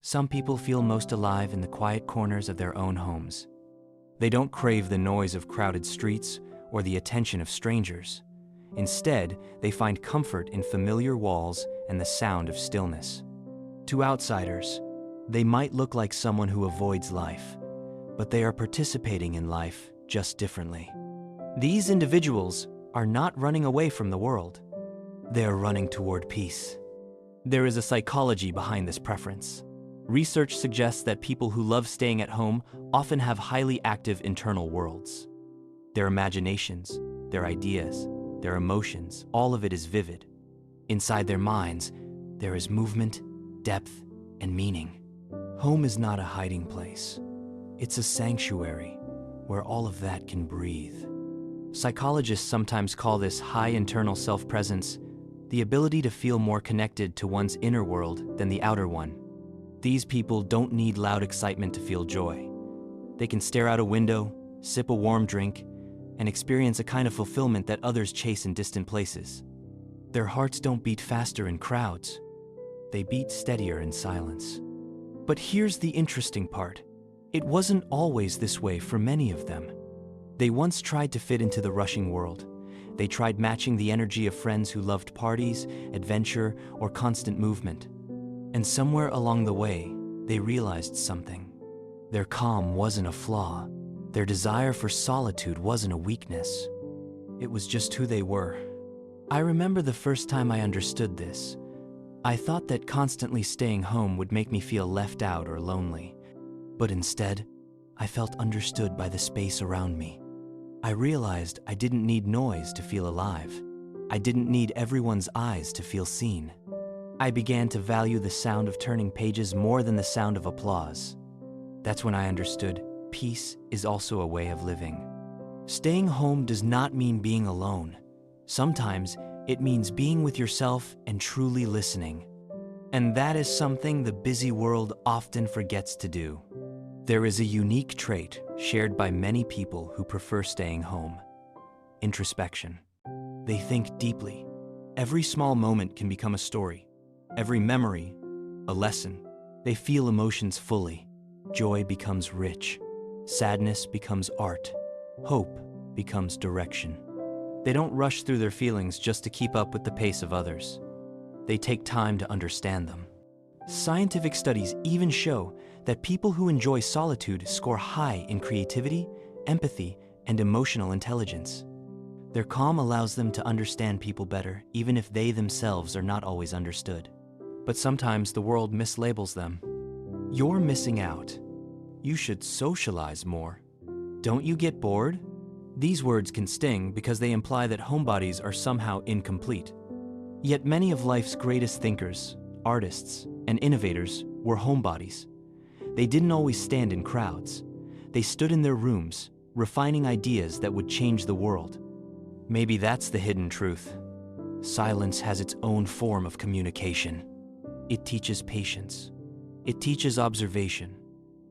Some people feel most alive in the quiet corners of their own homes. They don't crave the noise of crowded streets or the attention of strangers. Instead, they find comfort in familiar walls and the sound of stillness. To outsiders, they might look like someone who avoids life, but they are participating in life just differently. These individuals are not running away from the world. They are running toward peace. There is a psychology behind this preference. Research suggests that people who love staying at home often have highly active internal worlds. Their imaginations, their ideas, their emotions, all of it is vivid. Inside their minds, there is movement, depth, and meaning. Home is not a hiding place. It's a sanctuary where all of that can breathe. Psychologists sometimes call this high internal self-presence the ability to feel more connected to one's inner world than the outer one. These people don't need loud excitement to feel joy. They can stare out a window, sip a warm drink, and experience a kind of fulfillment that others chase in distant places. Their hearts don't beat faster in crowds. They beat steadier in silence. But here's the interesting part. It wasn't always this way for many of them. They once tried to fit into the rushing world. They tried matching the energy of friends who loved parties, adventure, or constant movement. And somewhere along the way, they realized something. Their calm wasn't a flaw. Their desire for solitude wasn't a weakness. It was just who they were. I remember the first time I understood this. I thought that constantly staying home would make me feel left out or lonely. But instead, I felt understood by the space around me. I realized I didn't need noise to feel alive. I didn't need everyone's eyes to feel seen. I began to value the sound of turning pages more than the sound of applause. That's when I understood peace is also a way of living. Staying home does not mean being alone. Sometimes it means being with yourself and truly listening. And that is something the busy world often forgets to do. There is a unique trait shared by many people who prefer staying home: introspection. They think deeply. Every small moment can become a story. Every memory, a lesson. They feel emotions fully. Joy becomes rich. Sadness becomes art. Hope becomes direction. They don't rush through their feelings just to keep up with the pace of others. They take time to understand them. Scientific studies even show that people who enjoy solitude score high in creativity, empathy, and emotional intelligence. Their calm allows them to understand people better, even if they themselves are not always understood. But sometimes the world mislabels them. You're missing out. You should socialize more. Don't you get bored? These words can sting because they imply that homebodies are somehow incomplete. Yet many of life's greatest thinkers, artists, and innovators were homebodies. They didn't always stand in crowds. They stood in their rooms, refining ideas that would change the world. Maybe that's the hidden truth. Silence has its own form of communication. It teaches patience. It teaches observation.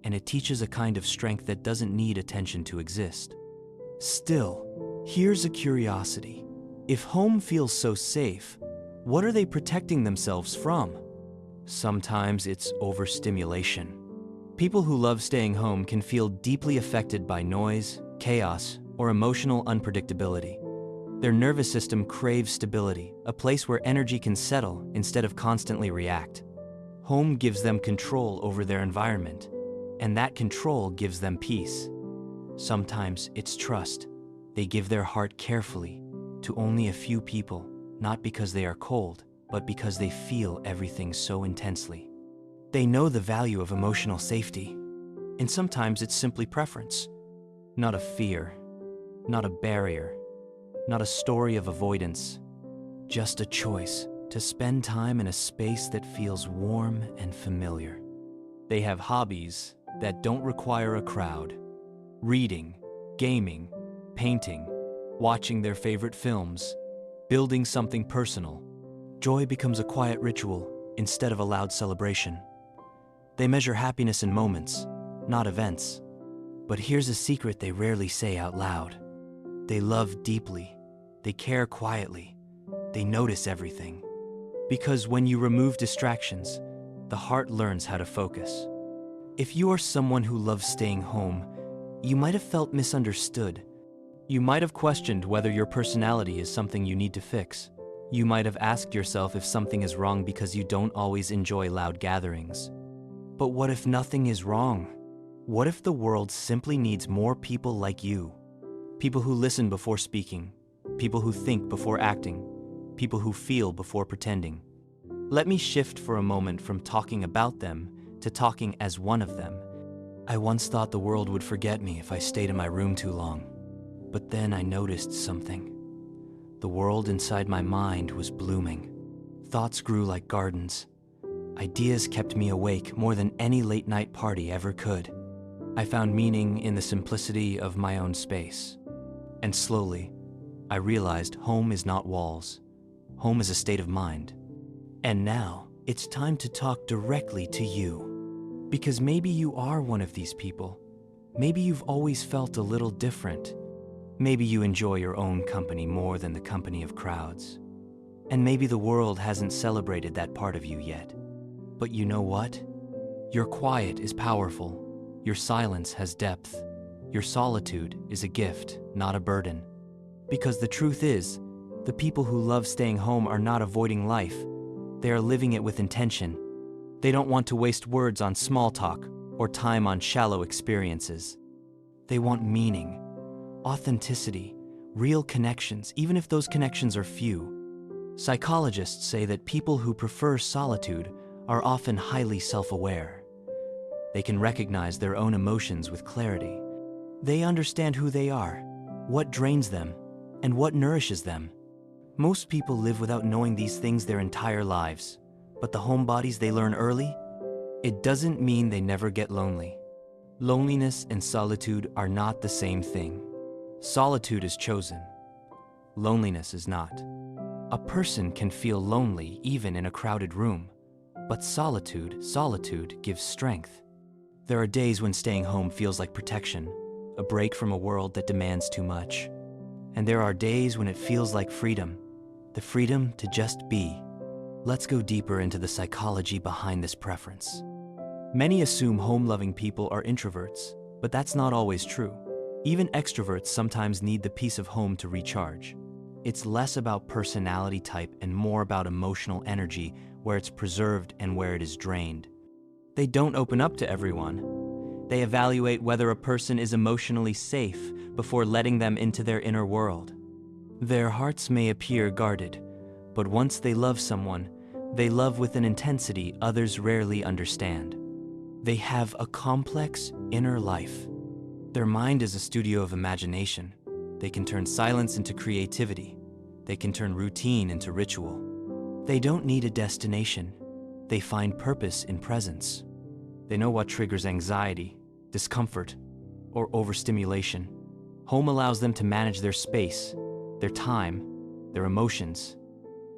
And it teaches a kind of strength that doesn't need attention to exist. Still, here's a curiosity. If home feels so safe, what are they protecting themselves from? Sometimes it's overstimulation. People who love staying home can feel deeply affected by noise, chaos, or emotional unpredictability. Their nervous system craves stability, a place where energy can settle instead of constantly react. Home gives them control over their environment, and that control gives them peace. Sometimes it's trust. They give their heart carefully to only a few people, not because they are cold, but because they feel everything so intensely. They know the value of emotional safety, and sometimes it's simply preference. Not a fear, not a barrier, not a story of avoidance, just a choice to spend time in a space that feels warm and familiar. They have hobbies that don't require a crowd. Reading, gaming, painting, watching their favorite films, building something personal. Joy becomes a quiet ritual instead of a loud celebration. They measure happiness in moments, not events. But here's a secret they rarely say out loud. They love deeply. They care quietly. They notice everything. Because when you remove distractions, the heart learns how to focus. If you are someone who loves staying home, you might have felt misunderstood. You might have questioned whether your personality is something you need to fix. You might have asked yourself if something is wrong because you don't always enjoy loud gatherings. But what if nothing is wrong? What if the world simply needs more people like you? People who listen before speaking, people who think before acting, people who feel before pretending. Let me shift for a moment from talking about them to talking as one of them. I once thought the world would forget me if I stayed in my room too long. But then I noticed something. The world inside my mind was blooming. Thoughts grew like gardens. Ideas kept me awake more than any late-night party ever could. I found meaning in the simplicity of my own space. And slowly, I realized home is not walls. Home is a state of mind. And now, it's time to talk directly to you. Because maybe you are one of these people. Maybe you've always felt a little different. Maybe you enjoy your own company more than the company of crowds. And maybe the world hasn't celebrated that part of you yet. But you know what? Your quiet is powerful. Your silence has depth. Your solitude is a gift, not a burden. Because the truth is, the people who love staying home are not avoiding life. They are living it with intention. They don't want to waste words on small talk or time on shallow experiences. They want meaning, authenticity, real connections, even if those connections are few. Psychologists say that people who prefer solitude are often highly self-aware. They can recognize their own emotions with clarity. They understand who they are, what drains them, and what nourishes them. Most people live without knowing these things their entire lives, but the homebodies they learn early, it doesn't mean they never get lonely. Loneliness and solitude are not the same thing. Solitude is chosen. Loneliness is not. A person can feel lonely even in a crowded room, but solitude gives strength. There are days when staying home feels like protection, a break from a world that demands too much. And there are days when it feels like freedom, the freedom to just be. Let's go deeper into the psychology behind this preference. Many assume home-loving people are introverts, but that's not always true. Even extroverts sometimes need the peace of home to recharge. It's less about personality type and more about emotional energy, where it's preserved and where it is drained. They don't open up to everyone. They evaluate whether a person is emotionally safe before letting them into their inner world. Their hearts may appear guarded, but once they love someone, they love with an intensity others rarely understand. They have a complex inner life. Their mind is a studio of imagination. They can turn silence into creativity. They can turn routine into ritual. They don't need a destination. They find purpose in presence. They know what triggers anxiety, discomfort, or overstimulation. Home allows them to manage their space, their time, their emotions.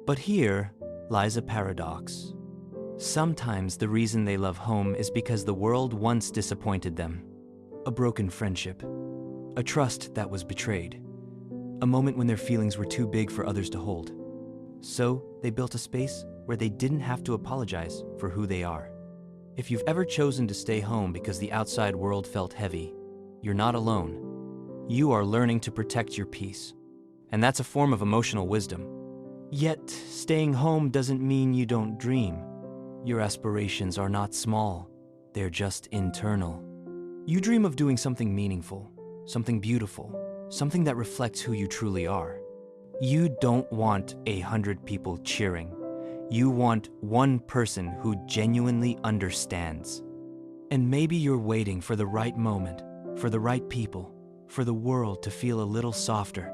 But here lies a paradox. Sometimes the reason they love home is because the world once disappointed them. A broken friendship, a trust that was betrayed, a moment when their feelings were too big for others to hold. So they built a space where they didn't have to apologize for who they are. If you've ever chosen to stay home because the outside world felt heavy, you're not alone. You are learning to protect your peace, and that's a form of emotional wisdom. Yet, staying home doesn't mean you don't dream. Your aspirations are not small, they're just internal. You dream of doing something meaningful, something beautiful, something that reflects who you truly are. You don't want 100 people cheering. You want one person who genuinely understands. And maybe you're waiting for the right moment, for the right people, for the world to feel a little softer.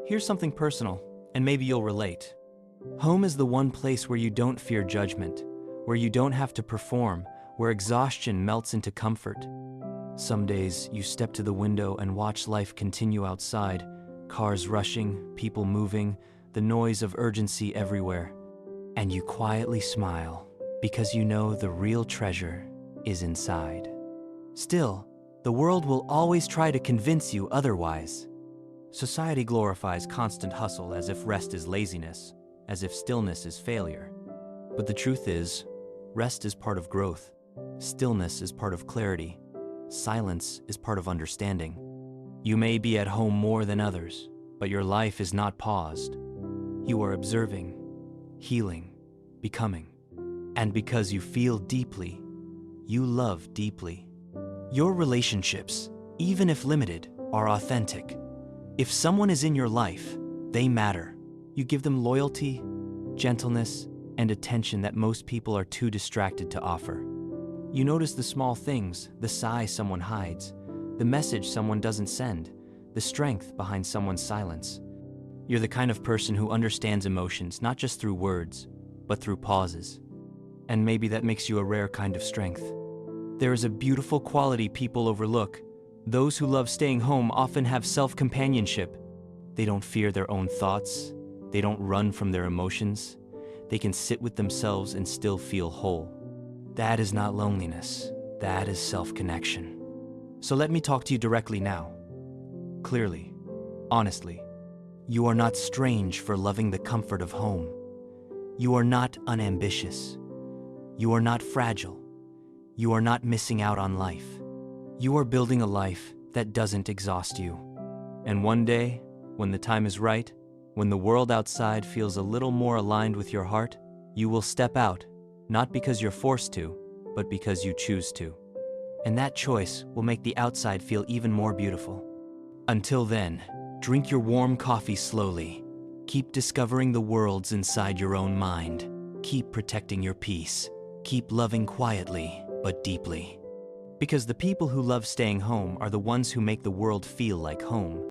Here's something personal, and maybe you'll relate. Home is the one place where you don't fear judgment, where you don't have to perform, where exhaustion melts into comfort. Some days, you step to the window and watch life continue outside, cars rushing, people moving, the noise of urgency everywhere. And you quietly smile, because you know the real treasure is inside. Still, the world will always try to convince you otherwise. Society glorifies constant hustle as if rest is laziness, as if stillness is failure. But the truth is, Rest is part of growth. Stillness is part of clarity. Silence is part of understanding. You may be at home more than others, but your life is not paused. You are observing, healing, becoming. And because you feel deeply, you love deeply. Your relationships, even if limited, are authentic. If someone is in your life, they matter. You give them loyalty, gentleness, and attention that most people are too distracted to offer. You notice the small things, the sigh someone hides, the message someone doesn't send, the strength behind someone's silence. You're the kind of person who understands emotions not just through words, but through pauses. And maybe that makes you a rare kind of strength. There is a beautiful quality people overlook. Those who love staying home often have self-companionship. They don't fear their own thoughts. They don't run from their emotions. They can sit with themselves and still feel whole. That is not loneliness. That is self-connection. So let me talk to you directly now. Clearly, honestly. You are not strange for loving the comfort of home. You are not unambitious. You are not fragile. You are not missing out on life. You are building a life that doesn't exhaust you. And one day, when the time is right, when the world outside feels a little more aligned with your heart, you will step out, not because you're forced to, but because you choose to. And that choice will make the outside feel even more beautiful. Until then, drink your warm coffee slowly. Keep discovering the worlds inside your own mind. Keep protecting your peace. Keep loving quietly, but deeply. Because the people who love staying home are the ones who make the world feel like home.